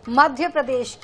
मध्य प्रदेश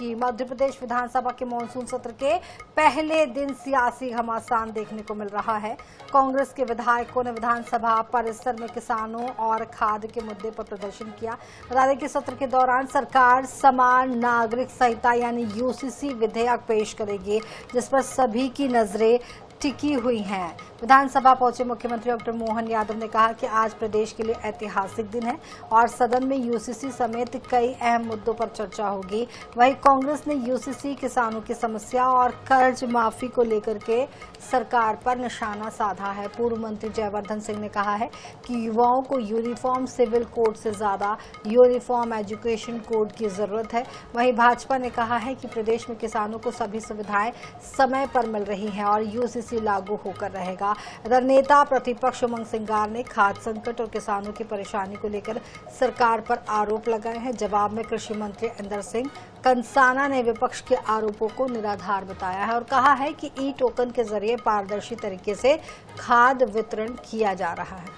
विधानसभा के मानसून सत्र के पहले दिन सियासी घमासान देखने को मिल रहा है। कांग्रेस के विधायकों ने विधानसभा परिसर में किसानों और खाद के मुद्दे पर प्रदर्शन किया। बता दें कि सत्र के दौरान सरकार समान नागरिक संहिता यानी यूसीसी विधेयक पेश करेगी, जिस पर सभी की नजरें टिकी हुई हैं। विधानसभा पहुंचे मुख्यमंत्री डॉक्टर मोहन यादव ने कहा कि आज प्रदेश के लिए ऐतिहासिक दिन है और सदन में यूसीसी समेत कई अहम मुद्दों पर चर्चा होगी। वहीं कांग्रेस ने यूसीसी, किसानों की समस्या और कर्ज माफी को लेकर के सरकार पर निशाना साधा है। पूर्व मंत्री जयवर्धन सिंह ने कहा है कि युवाओं को यूनिफॉर्म सिविल कोड से ज्यादा यूनिफॉर्म एजुकेशन कोड की जरूरत है। वहीं भाजपा ने कहा है कि प्रदेश में किसानों को सभी सुविधाएं समय पर मिल रही हैं और यूसीसी लागू होकर रहेगा। इधर नेता प्रतिपक्ष उमंग सिंगार ने खाद्य संकट और किसानों की परेशानी को लेकर सरकार पर आरोप लगाए हैं। जवाब में कृषि मंत्री इंदर सिंह कंसाना ने विपक्ष के आरोपों को निराधार बताया है और कहा है कि ई टोकन के जरिए पारदर्शी तरीके से खाद वितरण किया जा रहा है।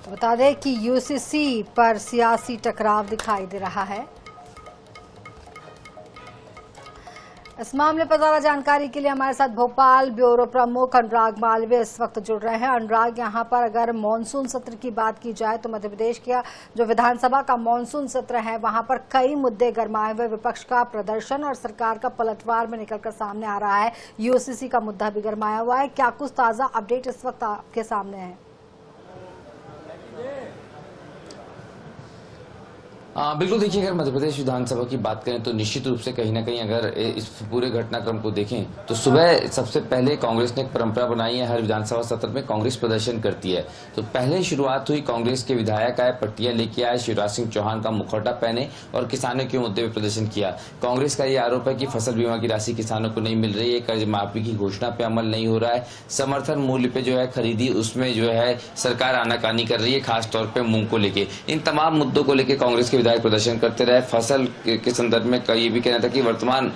तो बता दें कि यूसीसी पर सियासी टकराव दिखाई दे रहा है। इस मामले पर ज्यादा जानकारी के लिए हमारे साथ भोपाल ब्यूरो प्रमुख अनुराग मालवीय इस वक्त जुड़ रहे हैं। अनुराग, यहाँ पर अगर मानसून सत्र की बात की जाए तो मध्य प्रदेश का जो विधानसभा का मानसून सत्र है वहां पर कई मुद्दे गरमाए हुए, विपक्ष का प्रदर्शन और सरकार का पलटवार में निकलकर सामने आ रहा है। यूसीसी का मुद्दा भी गरमाया हुआ है। क्या कुछ ताजा अपडेट इस वक्त आपके सामने है? बिल्कुल, देखिए, अगर मध्य प्रदेश विधानसभा की बात करें तो निश्चित रूप से कहीं ना कहीं अगर इस पूरे घटनाक्रम को देखें तो सुबह सबसे पहले कांग्रेस ने एक परंपरा बनाई है, हर विधानसभा सत्र में कांग्रेस प्रदर्शन करती है। तो पहले शुरुआत हुई, कांग्रेस के विधायक आए, पट्टियां लेके आए, शिवराज सिंह चौहान का मुखौटा पहने और किसानों के मुद्दे पर प्रदर्शन किया। कांग्रेस का ये आरोप है कि फसल बीमा की राशि किसानों को नहीं मिल रही है, कर्ज माफी की घोषणा पे अमल नहीं हो रहा है, समर्थन मूल्य पे जो है खरीदी उसमें जो है सरकार आनाकानी कर रही है, खासतौर पर मूंग को लेकर। इन तमाम मुद्दों को लेकर कांग्रेस के विधायक प्रदर्शन करते रहे। फसल के संदर्भ में ये भी कहना था कि वर्तमान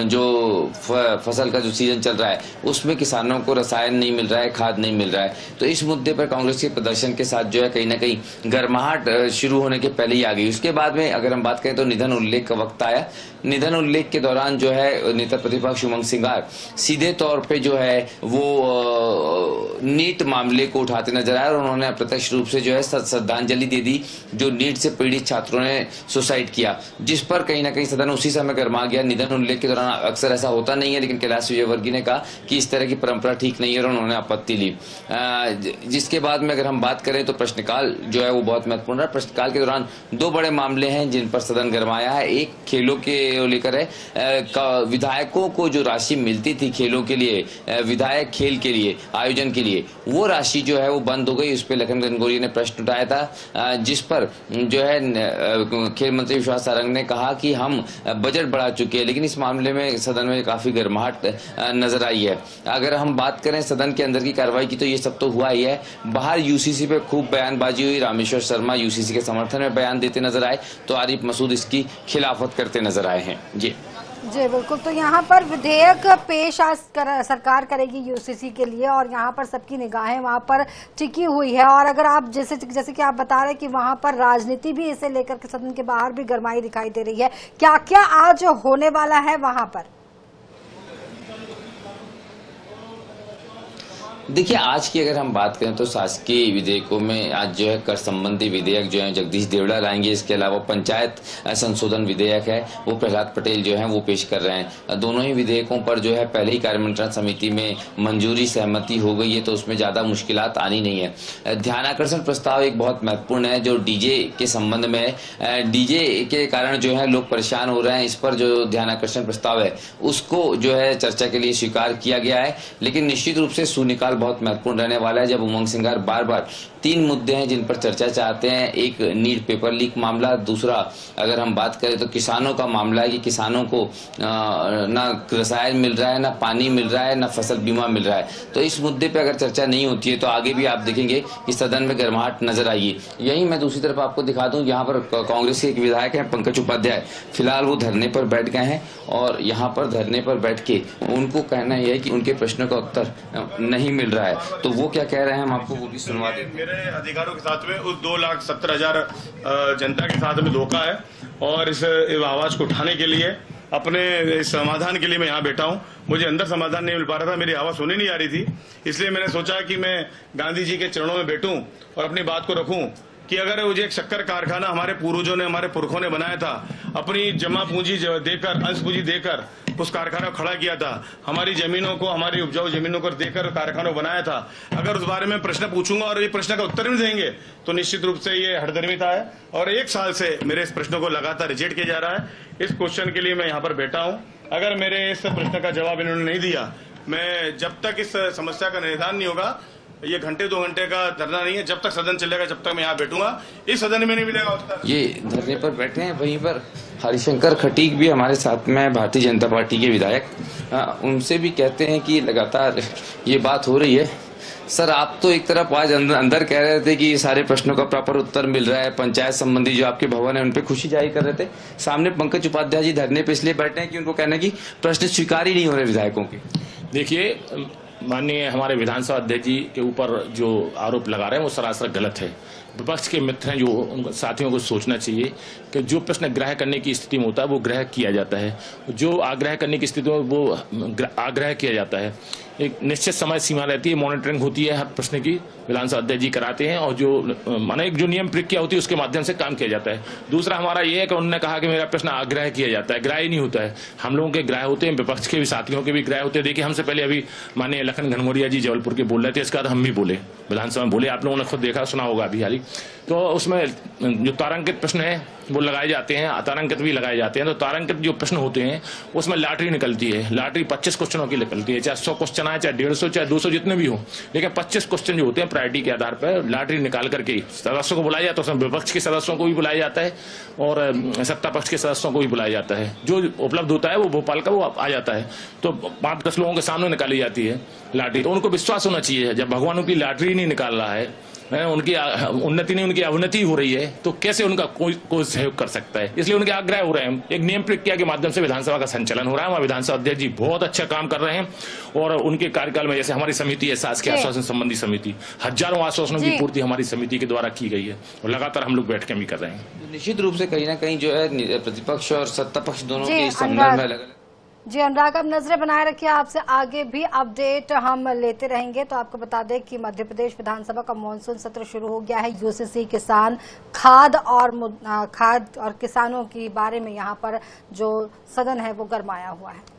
जो फसल का जो सीजन चल रहा है उसमें किसानों को रसायन नहीं मिल रहा है, खाद नहीं मिल रहा है। तो इस मुद्दे पर कांग्रेस के प्रदर्शन के साथ जो है कहीं ना कहीं गर्माहट शुरू होने के पहले ही आ गई। उसके बाद में अगर हम बात करें तो निधन उल्लेख का वक्त आया। निधन उल्लेख के दौरान जो है नेता प्रतिपक्ष उमंग सिंगार सीधे तौर पे जो है वो नीट मामले को उठाते नजर आए और उन्होंने अप्रत्यक्ष रूप से जो है श्रद्धांजलि दे दी जो नीट से पीड़ित छात्रों ने सुसाइड किया, जिस पर कहीं ना कहीं सदन उसी समय गरमा गया। निधन उल्लेख के दौरान अक्सर ऐसा होता नहीं है, लेकिन कैलाश विजयवर्गीय ने कहा कि इस तरह की परंपरा ठीक नहीं है और उन्होंने आपत्ति ली। जिसके बाद में अगर हम बात करें तो प्रश्नकाल जो है वो बहुत महत्वपूर्ण है। प्रश्नकाल के दौरान दो बड़े मामले हैं जिन पर सदन गरमाया है। एक खेलों के लेकर है, विधायकों को जो राशि मिलती थी खेलों के लिए, विधायक खेल के लिए आयोजन के लिए, वो राशि जो है वो बंद हो गई। उस पर लखन घनघोरिया ने प्रश्न उठाया था, जिस पर जो है खेल मंत्री विश्वास सारंग ने कहा कि हम बजट बढ़ा चुके हैं, लेकिन इस मामले में सदन में काफी गर्माहट नजर आई है। अगर हम बात करें सदन के अंदर की कार्रवाई की तो ये सब तो हुआ ही है। बाहर यूसीसी पे खूब बयानबाजी हुई। रामेश्वर शर्मा यूसीसी के समर्थन में बयान देते नजर आए तो आरिफ मसूद इसकी खिलाफत करते नजर आए हैं। जी बिल्कुल। तो यहाँ पर विधेयक पेश आज सरकार करेगी यूसीसी के लिए और यहाँ पर सबकी निगाहें वहाँ पर टिकी हुई है। और अगर आप जैसे कि आप बता रहे हैं कि वहाँ पर राजनीति भी इसे लेकर के सदन के बाहर भी गरमाई दिखाई दे रही है, क्या क्या आज होने वाला है वहाँ पर? देखिए, आज की अगर हम बात करें तो शासकीय विधेयकों में आज जो है कर संबंधी विधेयक जो है जगदीश देवड़ा लाएंगे। इसके अलावा पंचायत संशोधन विधेयक है वो प्रहलाद पटेल जो है वो पेश कर रहे हैं। दोनों ही विधेयकों पर जो है पहले ही कार्यमंत्रणा समिति में मंजूरी सहमति हो गई है, तो उसमें ज्यादा मुश्किलात आनी नहीं है। ध्यानाकर्षण प्रस्ताव एक बहुत महत्वपूर्ण है जो डीजे के संबंध में है। डीजे के कारण जो है लोग परेशान हो रहे हैं, इस पर जो ध्यानाकर्षण प्रस्ताव है उसको जो है चर्चा के लिए स्वीकार किया गया है। लेकिन निश्चित रूप से सुनिकाल बहुत महत्वपूर्ण रहने वाला है। जब उमंग सिंगार बार-बार तीन मुद्दे हैं जिन पर चर्चा चाहते हैं, एक नीट पेपर लीक मामला, दूसरा अगर हम बात करें तो किसानों का मामला है कि किसानों को ना रसायन मिल रहा है, ना पानी मिल रहा है, ना फसल बीमा मिल रहा है। तो इस मुद्दे पे अगर चर्चा नहीं होती है तो आगे भी आप देखेंगे कि सदन में गर्माहट नजर आएगी। यही मैं दूसरी तरफ आपको दिखा दूं, यहाँ पर कांग्रेस के एक विधायक है पंकज उपाध्याय, फिलहाल वो धरने पर बैठ गए हैं और यहाँ पर धरने पर बैठ के उनको कहना यह है कि उनके प्रश्नों का उत्तर नहीं मिल मिल रहा है, तो वो क्या कह रहे हैं हम आपको वो भी सुनवा देते हैं। मेरे अधिकारों के साथ में उस 2,70,000 जनता के साथ में धोखा है, और इस आवाज को उठाने के लिए, अपने समाधान के लिए मैं यहाँ बैठा हूँ। मुझे अंदर समाधान नहीं मिल पा रहा था, मेरी आवाज सुनने नहीं आ रही थी, इसलिए मैंने सोचा कि मैं गांधी जी के चरणों में बैठूं और अपनी बात को रखूं कि अगर मुझे एक शक्कर कारखाना हमारे पूर्वजों ने, हमारे पुरखों ने बनाया था, अपनी जमा पूंजी देकर, अंश पूंजी देकर उस कारखाना को खड़ा किया था, हमारी जमीनों को, हमारी उपजाऊ जमीनों को देकर कारखाना बनाया था, अगर उस बारे में प्रश्न पूछूंगा और ये प्रश्न का उत्तर भी देंगे तो निश्चित रूप से ये हठधर्मिता है। और 1 साल से मेरे इस प्रश्नों को लगातार रिजेक्ट किया जा रहा है। इस क्वेश्चन के लिए मैं यहाँ पर बैठा हूँ। अगर मेरे इस प्रश्न का जवाब इन्होंने नहीं दिया, मैं जब तक इस समस्या का निदान नहीं होगा, ये घंटे 2 घंटे का धरना नहीं है, जब तक सदन चलेगा जब तक मैं यहाँ बैठूंगा, इस सदन में नहीं मिलेगा उसका। ये धरने पर बैठे हैं, वहीं पर हरिशंकर खटीक भी हमारे साथ में, भारतीय जनता पार्टी के विधायक, उनसे भी कहते हैं कि लगातार ये बात हो रही है। सर, आप तो एक तरफ आज अंदर कह रहे थे कि सारे प्रश्नों का प्रॉपर उत्तर मिल रहा है, पंचायत संबंधी जो आपके भवन है उन पे खुशी जाहिर कर रहे थे, सामने पंकज उपाध्याय जी धरने पे इसलिए बैठे हैं कि उनको कहना है कि प्रश्न स्वीकार ही नहीं हो रहे विधायकों के। देखिए, माननीय हमारे विधानसभा अध्यक्ष जी के ऊपर जो आरोप लगा रहे हैं वो सरासर गलत है। विपक्ष के मित्र हैं, जो उन साथियों को सोचना चाहिए कि जो प्रश्न ग्रह करने की स्थिति में होता है वो ग्रह किया जाता है, जो आग्रह करने की स्थिति में वो आग्रह किया जाता है। एक निश्चित समय सीमा रहती है, मॉनिटरिंग होती है हर प्रश्न की, विधानसभा अध्यक्ष जी कराते हैं, और जो माने जो नियम प्रक्रिया होती है उसके माध्यम से काम किया जाता है। दूसरा हमारा ये है कि उन्होंने कहा कि मेरा प्रश्न आग्रह किया जाता है, ग्राह्य नहीं होता है। हम लोगों के ग्राह्य होते हैं, विपक्ष के भी साथियों के भी ग्राह्य होते हैं। देखिए, हमसे पहले अभी माननीय लखन घनघोरिया जी जबलपुर के बोल रहे थे, इसके बाद हम भी बोले, विधानसभा में बोले, आप लोगों ने खुद देखा सुना होगा अभी हाल ही। तो उसमें जो तारांकित प्रश्न है वो लगाए जाते हैं, अतारांकित भी लगाए जाते हैं। तो तारांकित जो प्रश्न होते हैं उसमें लॉटरी निकलती है, लॉटरी 25 क्वेश्चनों की निकलती है, चाहे 100 क्वेश्चन आए, चाहे 150, चाहे 200, जितने भी हो, लेकिन 25 क्वेश्चन जो होते हैं प्रायोरिटी के आधार पर लॉटरी निकाल करके सदस्यों को बुलाया जाता है। उसमें विपक्ष के सदस्यों को भी बुलाया जाता है और सत्ता पक्ष के सदस्यों को भी बुलाया जाता है। जो उपलब्ध होता है वो भोपाल का वो आ जाता है। तो 5-10 लोगों के सामने निकाली जाती है लॉटरी। तो उनको विश्वास होना चाहिए, जब भगवानों की लॉटरी नहीं निकाल रहा है, उनकी उन्नति नहीं, उनकी अवनति हो रही है, तो कैसे उनका कोई सहयोग कर सकता है। इसलिए उनके आग्रह हो रहे हैं। एक नियम प्रक्रिया के माध्यम से विधानसभा का संचालन हो रहा है। हमारे विधानसभा अध्यक्ष जी बहुत अच्छा काम कर रहे हैं, और उनके कार्यकाल में जैसे हमारी समिति है शासकीय आश्वासन संबंधी समिति, हजारों आश्वासनों की पूर्ति हमारी समिति के द्वारा की गई है, और लगातार हम लोग बैठकें भी कर रहे हैं। निश्चित रूप से कहीं ना कहीं जो है प्रतिपक्ष और सत्ता पक्ष दोनों के संदर्भ में अलग। जी अनुराग, अब नजरें बनाए रखिए, आपसे आगे भी अपडेट हम लेते रहेंगे। तो आपको बता दें कि मध्य प्रदेश विधानसभा का मानसून सत्र शुरू हो गया है। यूसीसी किसान खाद और किसानों के बारे में यहाँ पर जो सदन है वो गरमाया हुआ है।